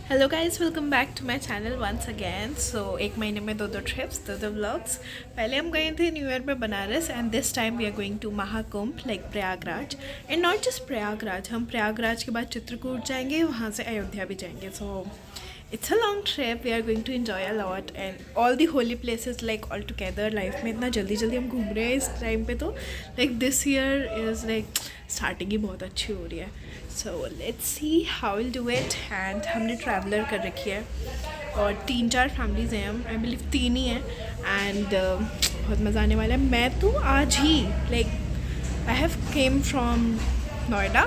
Hello guys, welcome back to my channel once again. So एक महीने में दो दो ट्रिप्स, दो दो व्लॉग्स। पहले हम गए थे न्यू ईयर में Banaras, and this time we are going to Mahakumbh like Prayagraj. And not just Prayagraj, हम प्रयागराज के बाद चित्रकूट जाएंगे, वहाँ से अयोध्या भी जाएंगे। So it's a long trip, we are going to enjoy a lot and all the holy places like all together. Life में इतना जल्दी जल्दी हम घूम रहे हैं इस टाइम पे, तो like this year is like starting ही बहुत अच्छी हो रही है। So let's see how will do it. And हमने ट्रैवलर कर रखी है और 3-4 फैमिलीज़ हैं, हम आई बिलीव 3 ही हैं। एंड बहुत मज़ा आने वाला है। मैं तो आज ही like I have came from Noida.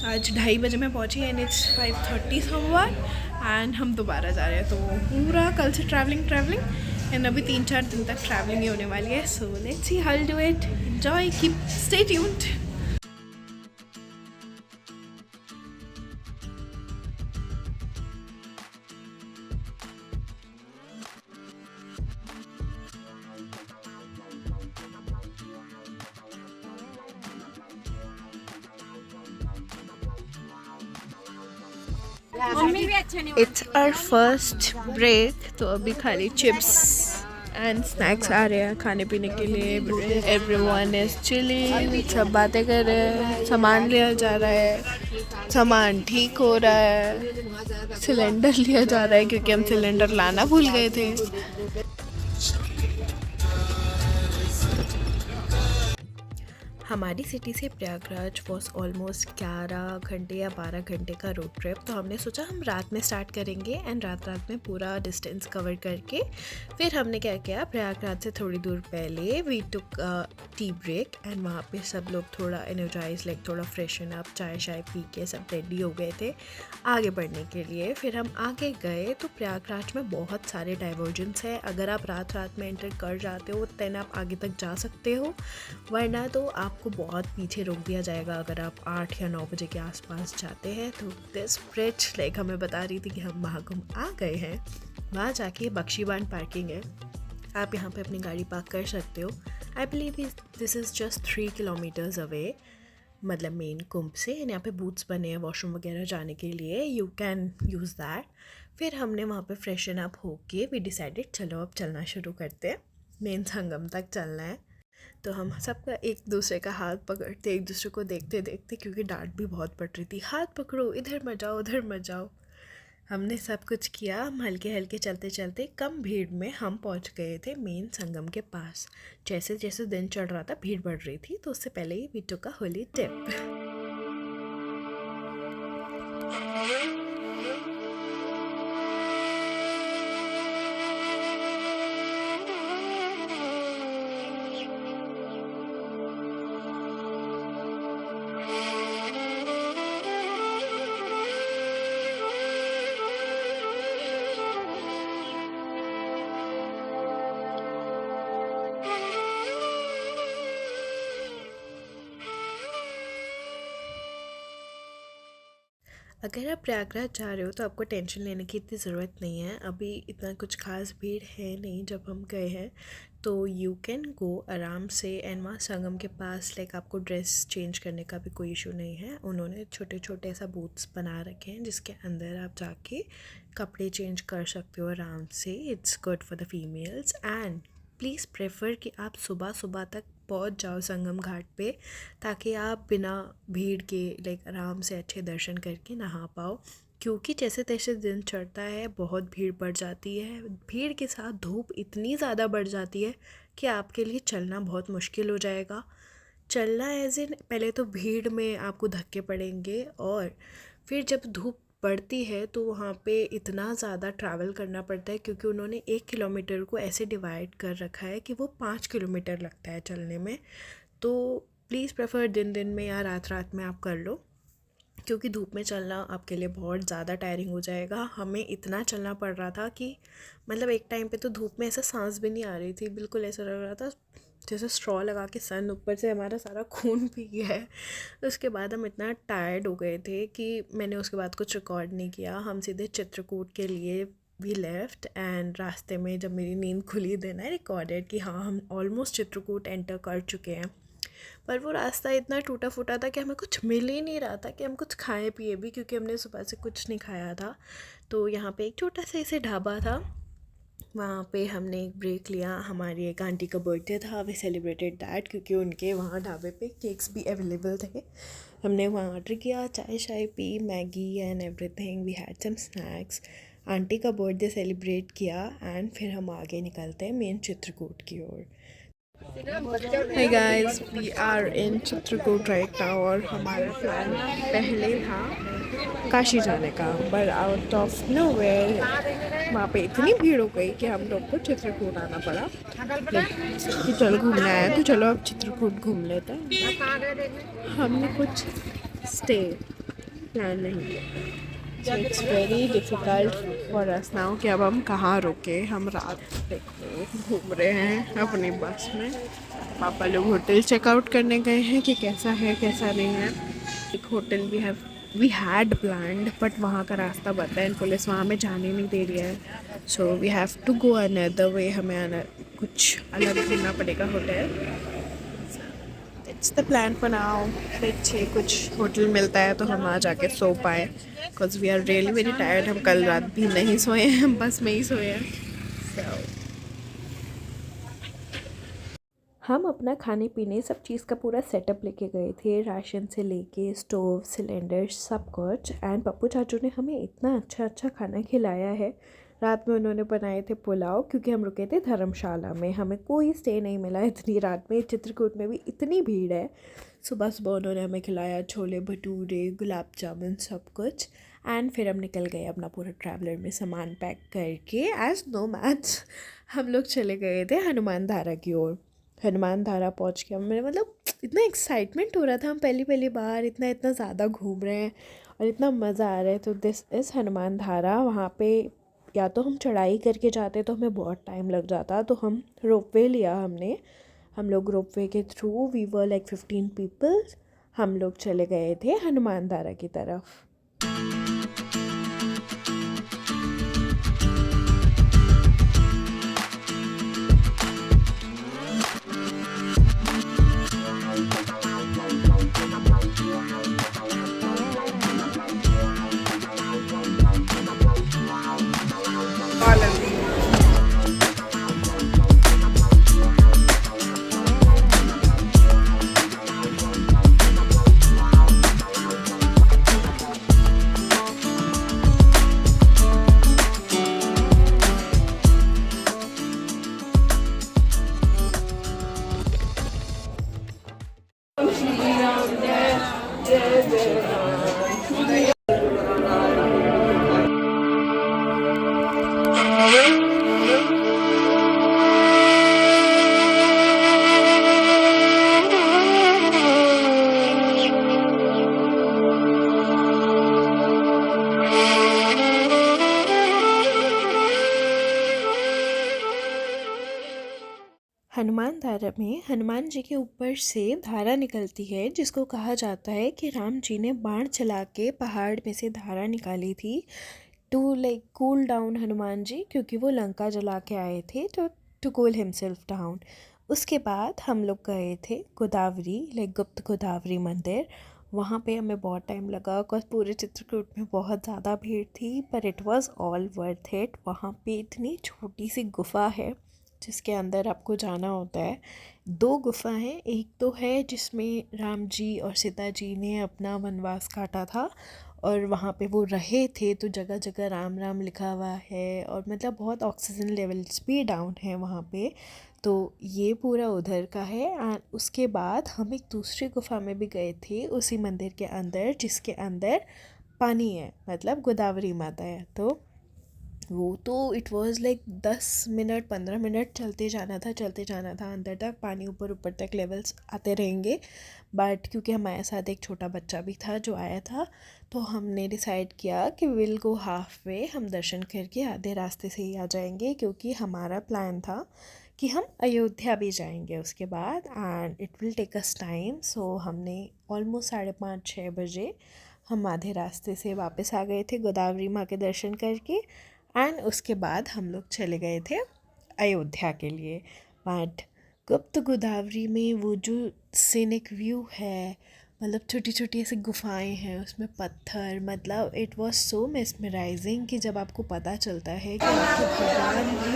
आज 2:30 बजे मैं पहुंची एंड इट्स 5:30 समवन, एंड हम दोबारा जा रहे हैं। तो पूरा कल से ट्रैवलिंग ट्रैवलिंग एंड अभी 3-4 दिन तक ट्रैवलिंग ही होने वाली है। So let's see how will do it. Enjoy, keep stay tuned. It's our first break, तो अभी खाली चिप्स एंड स्नैक्स आ रहे हैं खाने पीने के लिए। एवरीवन इज चिलिंग, सब बातें कर रहे हैं, सामान लिया जा रहा है, सामान ठीक हो रहा है, सिलेंडर लिया जा रहा है क्योंकि हम सिलेंडर लाना भूल गए थे। हमारी सिटी से प्रयागराज वॉज ऑलमोस्ट 11 घंटे या 12 घंटे का रोड ट्रिप। तो हमने सोचा हम रात में स्टार्ट करेंगे एंड रात रात में पूरा डिस्टेंस कवर करके फिर हमने क्या किया, प्रयागराज से थोड़ी दूर पहले we took tea break and वहाँ पे सब लोग थोड़ा एनर्जाइज लाइक थोड़ा फ्रेशन अप, चाय शाय पी के सब रेडी हो गए थे आगे बढ़ने के लिए। फिर हम आगे गए तो प्रयागराज में बहुत सारे डाइवर्जेंस है। अगर आप रात रात में एंटर कर जाते हो दैन आप आगे तक जा सकते हो, वरना तो आपको बहुत पीछे रोक दिया जाएगा अगर आप 8 या 9 बजे के आसपास जाते हैं। तो दिस ब्रिज लाइक हमें बता रही थी कि हम महाकुंभ आ गए हैं। वहाँ जाके बख्शीबान पार्किंग है, आप यहाँ पे अपनी गाड़ी पार्क कर सकते हो। I believe this is just 3 kilometres away, मतलब मेन कुंभ से। यहाँ पे बूथ्स बने हैं वॉशरूम वगैरह जाने के लिए, यू कैन यूज़ दैट। फिर हमने वहाँ पे फ्रेशन अप होके वी डिसाइडेड चलो अब चलना शुरू करते हैं, मेन संगम तक चलना है। तो हम सबका एक दूसरे का हाथ पकड़ते, एक दूसरे को देखते देखते, क्योंकि डांट भी बहुत पड़ रही थी, हाथ पकड़ो, इधर मत जाओ उधर मत जाओ। हमने सब कुछ किया, हम हल्के हल्के चलते चलते कम भीड़ में हम पहुंच गए थे मेन संगम के पास। जैसे जैसे दिन चढ़ रहा था भीड़ बढ़ रही थी, तो उससे पहले ही we took a holy dip. अगर आप प्रयागराज जा रहे हो तो आपको टेंशन लेने की इतनी ज़रूरत नहीं है, अभी इतना कुछ खास भीड़ है नहीं। जब हम गए हैं तो यू कैन गो आराम से, एंड वहाँ संगम के पास लाइक आपको ड्रेस चेंज करने का भी कोई इशू नहीं है। उन्होंने छोटे छोटे ऐसा बूथ्स बना रखे हैं जिसके अंदर आप जाके कपड़े चेंज कर सकते हो आराम से। It's good for the females, and please prefer कि आप सुबह सुबह तक पहुंच जाओ संगम घाट पे, ताकि आप बिना भीड़ के लाइक आराम से अच्छे दर्शन करके नहा पाओ। क्योंकि जैसे तैसे दिन चढ़ता है बहुत भीड़ बढ़ जाती है, भीड़ के साथ धूप इतनी ज़्यादा बढ़ जाती है कि आपके लिए चलना बहुत मुश्किल हो जाएगा। चलना एज इन, पहले तो भीड़ में आपको धक्के पड़ेंगे, और फिर जब धूप पड़ती है तो वहाँ पे इतना ज़्यादा ट्रैवल करना पड़ता है, क्योंकि उन्होंने 1 किलोमीटर को ऐसे डिवाइड कर रखा है कि वो 5 किलोमीटर लगता है चलने में। तो प्लीज़ प्रेफर दिन दिन में या रात रात में आप कर लो, क्योंकि धूप में चलना आपके लिए बहुत ज़्यादा टायरिंग हो जाएगा। हमें इतना चलना पड़ रहा था कि मतलब एक टाइम पे तो धूप में ऐसा सांस भी नहीं आ रही थी, बिल्कुल ऐसा लग रहा था जैसे स्ट्रॉ लगा के सन ऊपर से हमारा सारा खून पी गया है। उसके बाद हम इतना टायर्ड हो गए थे कि मैंने उसके बाद कुछ रिकॉर्ड नहीं किया। हम सीधे चित्रकूट के लिए वी लेफ्ट, एंड रास्ते में जब मेरी नींद खुली देन आई रिकॉर्डेड कि हाँ हम ऑलमोस्ट चित्रकूट एंटर कर चुके हैं। पर वो रास्ता इतना टूटा फूटा था कि हमें कुछ मिल ही नहीं रहा था कि हम कुछ खाएं पिए भी, क्योंकि हमने सुबह से कुछ नहीं खाया था। तो यहाँ पे एक छोटा सा ऐसे ढाबा था, वहाँ पे हमने एक ब्रेक लिया। हमारी एक आंटी का बर्थडे था, वी सेलिब्रेटेड दैट, क्योंकि उनके वहाँ ढाबे पे केक्स भी अवेलेबल थे। हमने वहाँ ऑर्डर किया, चाय शाय पी, Maggi and everything, we had some snacks. Aunty का बर्थडे सेलिब्रेट किया एंड फिर हम आगे निकलते हैं मेन चित्रकूट की ओर। Hey guys, we are in Chitrakoot right now और हमारा प्लान पहले था काशी जाने का, but out of nowhere वहाँ पे इतनी भीड़ हो गई कि हम लोग को चित्रकूट आना पड़ा। कि चलो घूमने आया तो चलो अब चित्रकूट घूम लेते हैं। हमने कुछ स्टे प्लान नहीं किया, so it's very difficult for us now कि अब हम कहाँ रुके। हम रात देखो घूम रहे हैं अपनी बस में। पापा लोग होटल चेकआउट करने गए हैं कि कैसा है कैसा नहीं है। एक hotel we had planned, but वहाँ का रास्ता बंद है, पुलिस वहाँ में जाने नहीं दे रही है। So we have to go another way, हमें कुछ अलग ढूंढना पड़ेगा hotel. It's the plan for now. देखिए कुछ होटल मिलता है तो हम आ जाके सो पाए, because we are really very tired. हम कल रात भी नहीं सोए हैं, हम बस में ही सोए हैं। So, हम अपना खाने पीने सब चीज़ का पूरा सेटअप लेके गए थे, राशन से लेके स्टोव, सिलेंडर, सब कुछ। एंड पप्पू चाचू ने हमें इतना अच्छा अच्छा खाना खिलाया है। रात में उन्होंने बनाए थे पुलाव, क्योंकि हम रुके थे धर्मशाला में, हमें कोई स्टे नहीं मिला इतनी रात में। चित्रकूट में भी इतनी भीड़ है। सुबह सुबह उन्होंने हमें खिलाया छोले भटूरे, गुलाब जामुन, सब कुछ। एंड फिर हम निकल गए अपना पूरा ट्रैवलर में सामान पैक करके। एज नो मैच हम लोग चले गए थे हनुमान धारा की ओर। हनुमान धारा पहुंच के हमें मतलब इतना एक्साइटमेंट हो रहा था, हम पहली पहली बार इतना इतना ज़्यादा घूम रहे हैं और इतना मज़ा आ रहा है। तो दिस इज़ हनुमान धारा। वहाँ पे या तो हम चढ़ाई करके जाते तो हमें बहुत टाइम लग जाता, तो हम रोपवे लिया हमने। हम लोग रोपवे के through, we were like 15 peoples, हम लोग चले गए थे हनुमान धारा की तरफ। हनुमान धारा में हनुमान जी के ऊपर से धारा निकलती है, जिसको कहा जाता है कि राम जी ने बाण चला के पहाड़ में से धारा निकाली थी to like cool down Hanuman ji, क्योंकि वो लंका जला के आए थे, तो टू कूल हिमसेल्फ डाउन। उसके बाद हम लोग गए थे गोदावरी, लाइक गुप्त गोदावरी मंदिर। वहाँ पे हमें बहुत टाइम लगा, बिकॉज पूरे चित्रकूट में बहुत ज़्यादा भीड़ थी, पर it was all worth it. वहाँ पे इतनी छोटी सी गुफ़ा है जिसके अंदर आपको जाना होता है। दो गुफ़ा हैं, एक तो है जिसमें राम जी और सीता जी ने अपना वनवास काटा था और वहाँ पे वो रहे थे, तो जगह जगह राम राम लिखा हुआ है, और मतलब बहुत ऑक्सीजन लेवल्स भी डाउन है वहाँ पे। तो ये पूरा उधर का है। एंड उसके बाद हम एक दूसरी गुफ़ा में भी गए थे उसी मंदिर के अंदर, जिसके अंदर पानी है, मतलब गोदावरी माता है। तो वो तो it was like 10 minute 15 minute चलते जाना था अंदर तक, पानी ऊपर ऊपर तक लेवल्स आते रहेंगे। बट क्योंकि हमारे साथ एक छोटा बच्चा भी था जो आया था, तो हमने डिसाइड किया कि विल गो हाफ वे, हम दर्शन करके आधे रास्ते से ही आ जाएंगे, क्योंकि हमारा प्लान था कि हम अयोध्या भी जाएंगे उसके बाद, and it will take us time. So हमने ऑलमोस्ट 5:30-6 बजे हम आधे रास्ते से वापस आ गए थे गोदावरी माँ के दर्शन करके। एंड उसके बाद हम लोग चले गए थे अयोध्या के लिए। बट गुप्त गोदावरी में वो जो सीनिक व्यू है, मतलब छोटी छोटी ऐसी गुफाएं हैं, उसमें पत्थर, मतलब इट वाज सो मेस्मराइजिंग कि जब आपको पता चलता है कि आपके भगवान भी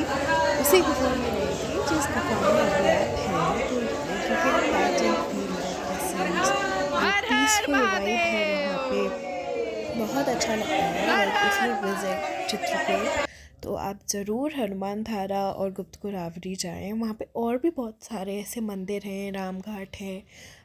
उसी गुफा में रहे थे जिस गुफा में अभी आप हैं, तो you can imagine feel that essence, जो पीसफुल वाइब है वहाँ पे, बहुत अच्छा लगता है। और इफ़ यू विज़िट चित्रकूट तो आप ज़रूर हनुमान धारा और गुप्त गोदावरी जाएं। वहाँ पे और भी बहुत सारे ऐसे मंदिर हैं, राम घाट है,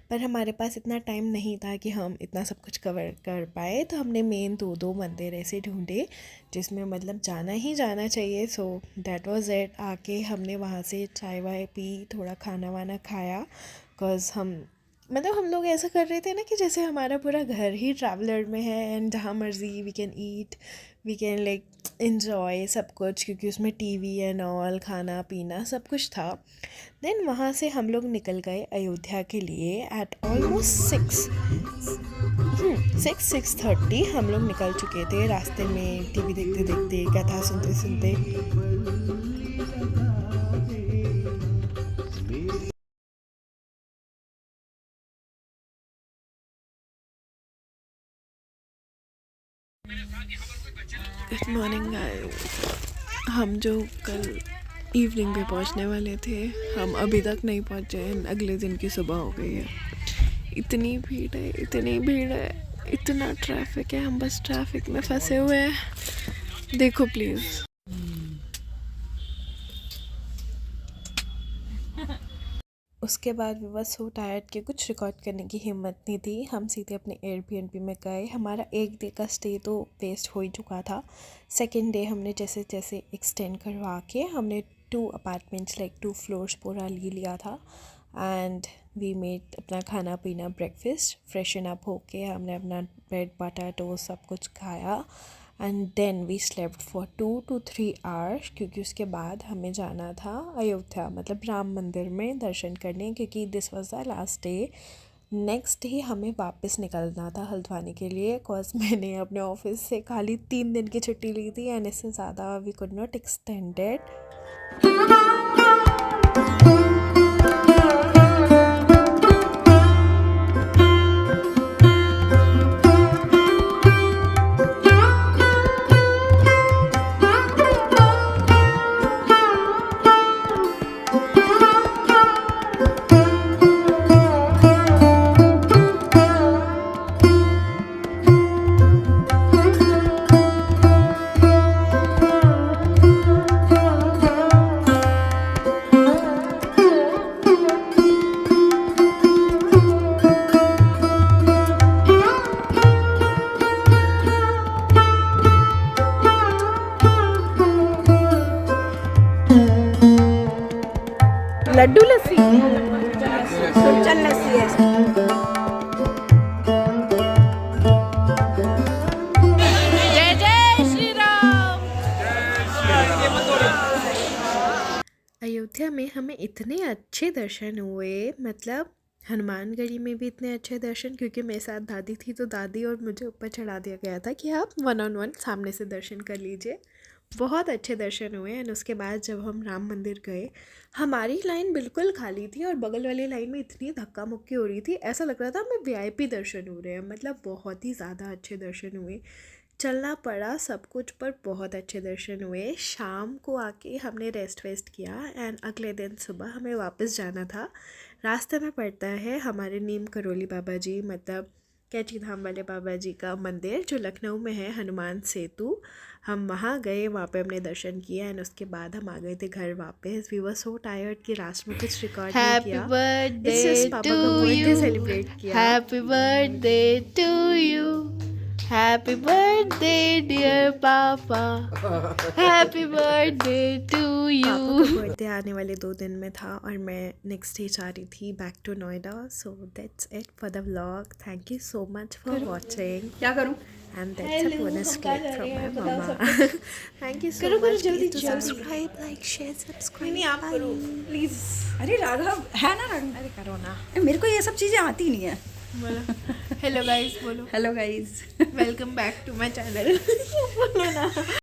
पर हमारे पास इतना टाइम नहीं था कि हम इतना सब कुछ कवर कर पाए, तो हमने मेन दो मंदिर ऐसे ढूंढे जिसमें मतलब जाना ही जाना चाहिए। So that was it. आके हमने वहाँ से चाय वाय पी, थोड़ा खाना वाना खाया, बिकॉज़ हम लोग ऐसा कर रहे थे ना कि जैसे हमारा पूरा घर ही ट्रैवलर में है, एंड जहाँ मर्जी we can eat, we can like enjoy सब कुछ, क्योंकि उसमें टीवी एंड ऑल, खाना पीना सब कुछ था। देन वहाँ से हम लोग निकल गए अयोध्या के लिए एट ऑलमोस्ट 6:30 हम लोग निकल चुके थे। रास्ते में टीवी देखते देखते, कथा सुनते सुनते। Good morning guys. हम जो कल इवनिंग पे पहुंचने वाले थे, हम अभी तक नहीं पहुंचे हैं। अगले दिन की सुबह हो गई है। इतनी भीड़ है, इतनी भीड़ है, इतना ट्रैफिक है, हम बस ट्रैफिक में फंसे हुए हैं। देखो प्लीज़। उसके बाद भी बस सो टायर्ड कि कुछ रिकॉर्ड करने की हिम्मत नहीं थी। हम सीधे अपने एयरबीएनबी में गए। हमारा एक डे का स्टे तो वेस्ट हो ही चुका था। सेकेंड डे हमने जैसे जैसे एक्सटेंड करवा के हमने 2 अपार्टमेंट्स लाइक 2 फ्लोर्स पूरा ले लिया था। एंड वी मेड अपना खाना पीना, ब्रेकफास्ट, फ्रेशन अप होके हमने अपना ब्रेड बटर टोस्ट सब कुछ खाया। And then we slept for 2 to 3 hours, क्योंकि उसके बाद हमें जाना था अयोध्या, मतलब राम मंदिर में दर्शन करने, क्योंकि this was the last day. Next day हमें वापस निकलना था हल्द्वानी के लिए, बिकॉज मैंने अपने ऑफिस से खाली 3 दिन की छुट्टी ली थी, एंड इससे ज़्यादा we could not extend it. Laddu lassi, सुलचन लस्सी है। जय जय श्री राम। अयोध्या में हमें इतने अच्छे दर्शन हुए, मतलब हनुमानगढ़ी में भी इतने अच्छे दर्शन, क्योंकि मेरे साथ दादी थी, तो दादी और मुझे ऊपर चढ़ा दिया गया था कि आप 1-on-1 सामने से दर्शन कर लीजिए। बहुत अच्छे दर्शन हुए। एंड उसके बाद जब हम राम मंदिर गए, हमारी लाइन बिल्कुल खाली थी और बगल वाली लाइन में इतनी धक्का मुक्की हो रही थी, ऐसा लग रहा था हमें वीआईपी दर्शन हो रहे हैं। मतलब बहुत ही ज़्यादा अच्छे दर्शन हुए। चलना पड़ा सब कुछ, पर बहुत अच्छे दर्शन हुए। शाम को आके हमने रेस्ट वेस्ट किया, एंड अगले दिन सुबह हमें वापस जाना था। रास्ते में पड़ता है हमारे नीम करौली बाबा जी, मतलब कैची धाम वाले बाबा जी का मंदिर, जो लखनऊ में है, हनुमान सेतु। हम वहाँ गए, वहाँ पे हमने दर्शन किया, एंड उसके बाद हम आ गए थे घर वापस। वी वर सो टायर्ड कि लास्ट में कुछ रिकॉर्ड नहीं किया। Happy birthday to you, celebrate किया। Happy birthday to you, happy birthday dear papa, happy birthday to you. पापा का बर्थडे आने वाले 2 दिन में था, और मैं नेक्स्ट डे जा रही थी back to Noida. So that's it for the vlog. Thank you so much for watching. क्या करूं? And that's a bonus clip from my mama. Thank you so much. जल्दी Please do subscribe, like, share, subscribe. नहीं, आप करो please. अरे राघव है ना, राघव अरे करो ना। मेरे को ये सब चीज़ें आती नहीं है। बोलो हेलो गाइस, बोलो hello guys. Welcome back to my channel. बोलो ना।